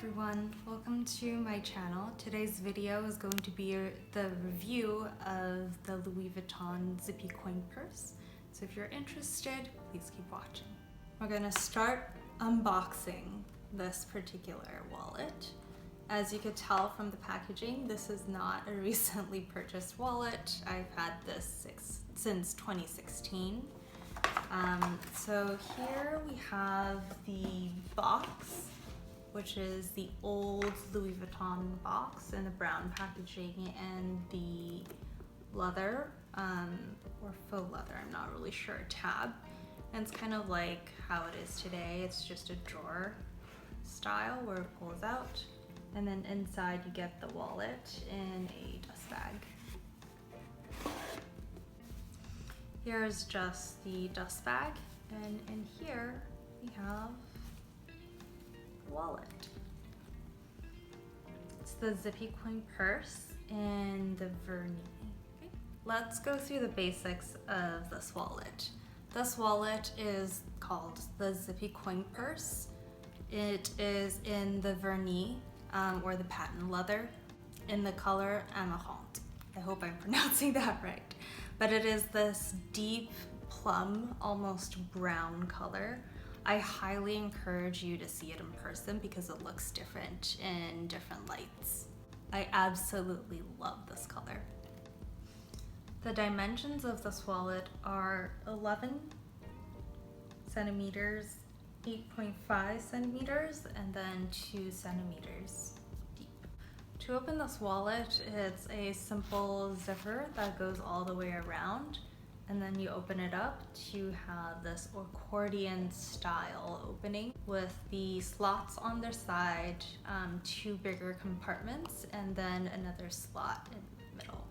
everyone, welcome to my channel. Today's video is going to be the review of the Louis Vuitton Zippy coin purse. So if you're interested, please keep watching. We're going to start unboxing this particular wallet. As you could tell from the packaging, this is not a recently purchased wallet. I've had this since 2016. So here we have the box, which is the old Louis Vuitton box in the brown packaging, and the leather, or faux leather, I'm not really sure, tab. And it's kind of like how it is today. It's just a drawer style where it pulls out. And then inside you get the wallet in a dust bag. Here's just the dust bag, and in here we have wallet. It's the Zippy coin purse in the Vernis. Okay. Let's go through the basics of this wallet. This wallet is called the Zippy coin purse. It is in the Vernis, or the patent leather, in the color Amarante. I hope I'm pronouncing that right. But it is this deep plum, almost brown color. I highly encourage you to see it in person because it looks different in different lights. I absolutely love this color. The dimensions of this wallet are 11 centimeters, 8.5 centimeters, and then 2 centimeters deep. To open this wallet, it's a simple zipper that goes all the way around. And then you open it up to have this accordion style opening with the slots on their side, 2 bigger compartments, and then another slot in the middle.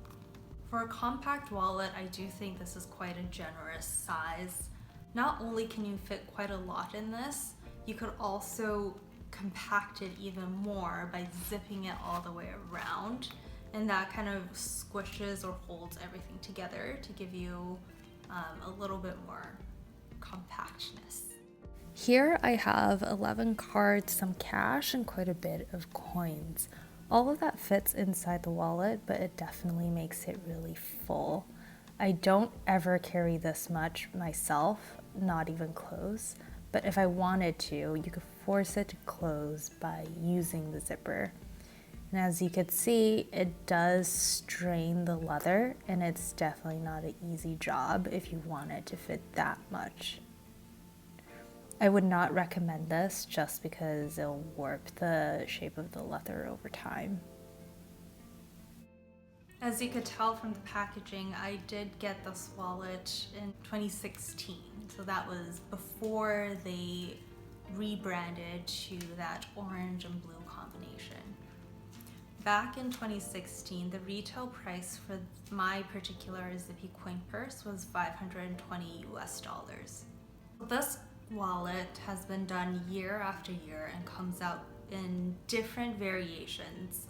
For a compact wallet, I do think this is quite a generous size. Not only can you fit quite a lot in this, you could also compact it even more by zipping it all the way around. And that kind of squishes or holds everything together to give you a little bit more compactness. Here I have 11 cards, some cash, and quite a bit of coins. All of that fits inside the wallet, but it definitely makes it really full. I don't ever carry this much myself, not even close, but if I wanted to, you could force it to close by using the zipper. And as you can see, it does strain the leather, and it's definitely not an easy job if you want it to fit that much. I would not recommend this just because it'll warp the shape of the leather over time. As you could tell from the packaging, I did get this wallet in 2016, so that was before they rebranded to that orange and blue combination. Back in 2016, the retail price for my particular Zippy coin purse was $520 US. This wallet has been done year after year and comes out in different variations.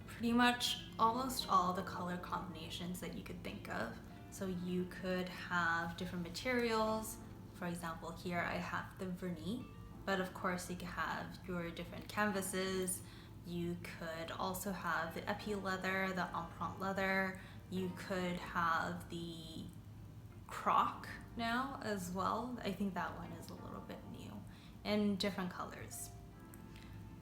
Pretty much almost all the color combinations that you could think of. So you could have different materials. For example, here I have the Vernis, but of course you could have your different canvases. You could also have the epi leather, the empreinte leather. You could have the croc now as well. I think that one is a little bit new, in different colors.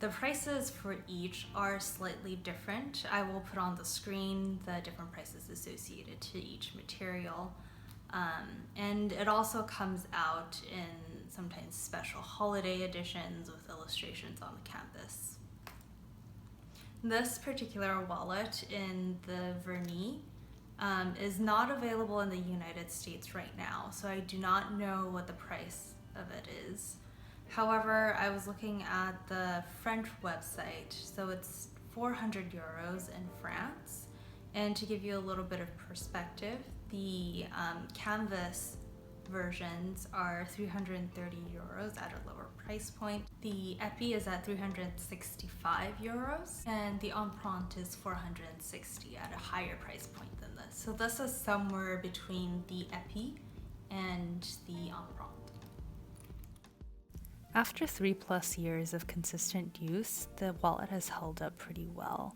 The prices for each are slightly different. I will put on the screen the different prices associated to each material. And it also comes out in sometimes special holiday editions with illustrations on the canvas. This particular wallet in the Vernis is not available in the United States right now, so I do not know what the price of it is. However, I was looking at the French website, so it's 400 euros in France. And to give you a little bit of perspective, the canvas versions are 330 euros at a lower price point. The epi is at 365 euros, and the empreinte is 460 at a higher price point than this. So this is somewhere between the epi and the empreinte. After 3+ years of consistent use, the wallet has held up pretty well.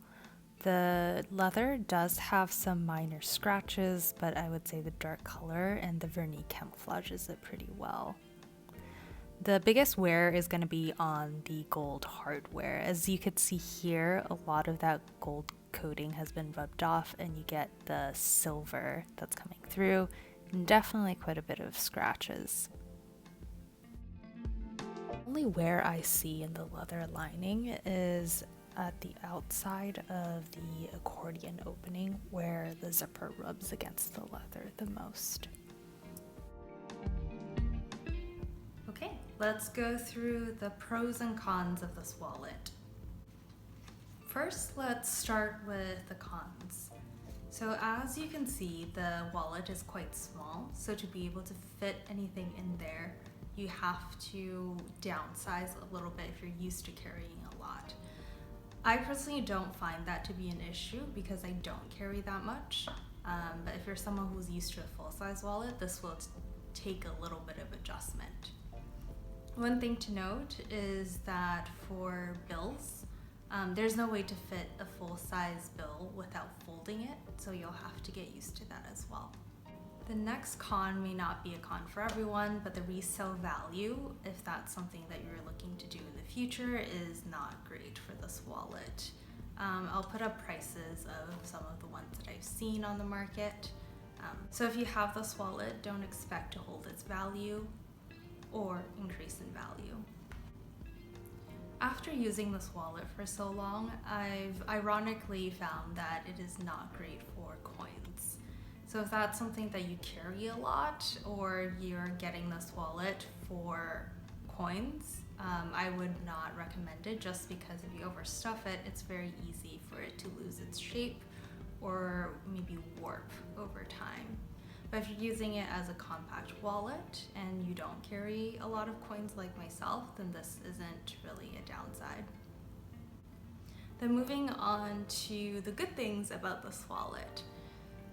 The leather does have some minor scratches, but I would say the dark color and the vernis camouflages it pretty well. The biggest wear is going to be on the gold hardware. As you could see here, a lot of that gold coating has been rubbed off and you get the silver that's coming through, and definitely quite a bit of scratches. The only wear I see in the leather lining is at the outside of the accordion opening where the zipper rubs against the leather the most. Okay, let's go through the pros and cons of this wallet. First, let's start with the cons. So as you can see, the wallet is quite small, so to be able to fit anything in there, you have to downsize a little bit if you're used to carrying a lot. I personally don't find that to be an issue because I don't carry that much, but if you're someone who's used to a full-size wallet, this will take a little bit of adjustment. One thing to note is that for bills, there's no way to fit a full-size bill without folding it, so you'll have to get used to that as well. The next con may not be a con for everyone, but the resale value, if that's something that you're looking to do in the future, is not great for this wallet. I'll put up prices of some of the ones that I've seen on the market. So if you have this wallet, don't expect to hold its value or increase in value. After using this wallet for so long, I've ironically found that it is not great for coins. So if that's something that you carry a lot or you're getting this wallet for coins, I would not recommend it just because if you overstuff it, it's very easy for it to lose its shape or maybe warp over time. But if you're using it as a compact wallet and you don't carry a lot of coins like myself, then this isn't really a downside. Then moving on to the good things about this wallet.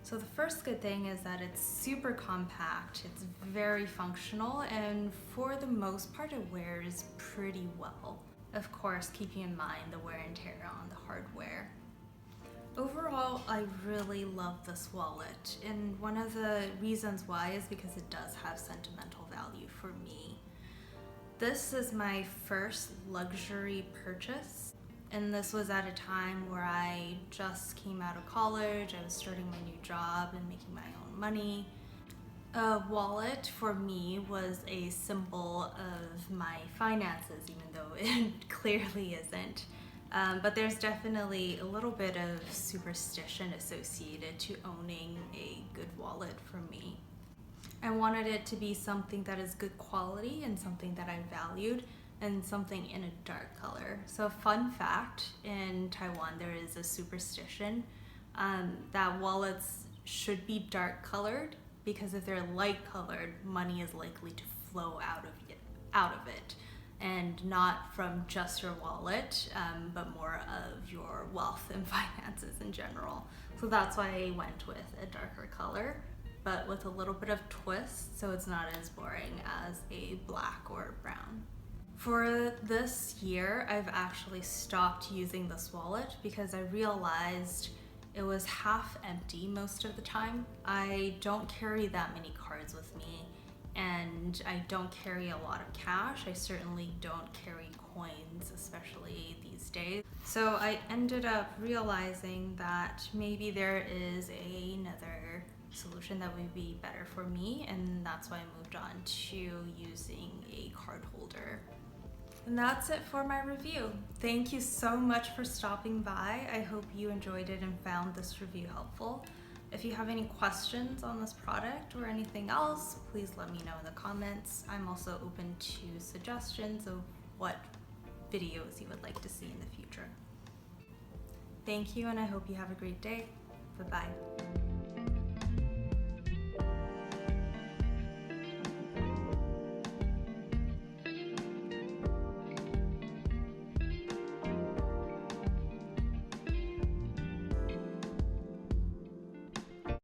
So the first good thing is that it's super compact, it's very functional, and for the most part it wears pretty well. Of course, keeping in mind the wear and tear on the hardware. Overall, I really love this wallet, and one of the reasons why is because it does have sentimental value for me. This is my first luxury purchase, and this was at a time where I just came out of college, I was starting my new job and making my own money. A wallet for me was a symbol of my finances, even though it clearly isn't. But there's definitely a little bit of superstition associated to owning a good wallet for me. I wanted it to be something that is good quality and something that I valued, and something in a dark color. So fun fact, in Taiwan there is a superstition that wallets should be dark colored because if they're light colored, money is likely to flow out of it. And not from just your wallet, but more of your wealth and finances in general. So that's why I went with a darker color, but with a little bit of twist, so it's not as boring as a black or brown. For this year, I've actually stopped using this wallet because I realized it was half empty most of the time. I don't carry that many cards with me, and I don't carry a lot of cash. I certainly don't carry coins, especially these days. So I ended up realizing that maybe there is another solution that would be better for me, and that's why I moved on to using a card holder. And that's it for my review. Thank you so much for stopping by. I hope you enjoyed it and found this review helpful. If you have any questions on this product or anything else, please let me know in the comments. I'm also open to suggestions of what videos you would like to see in the future. Thank you, and I hope you have a great day. Bye-bye.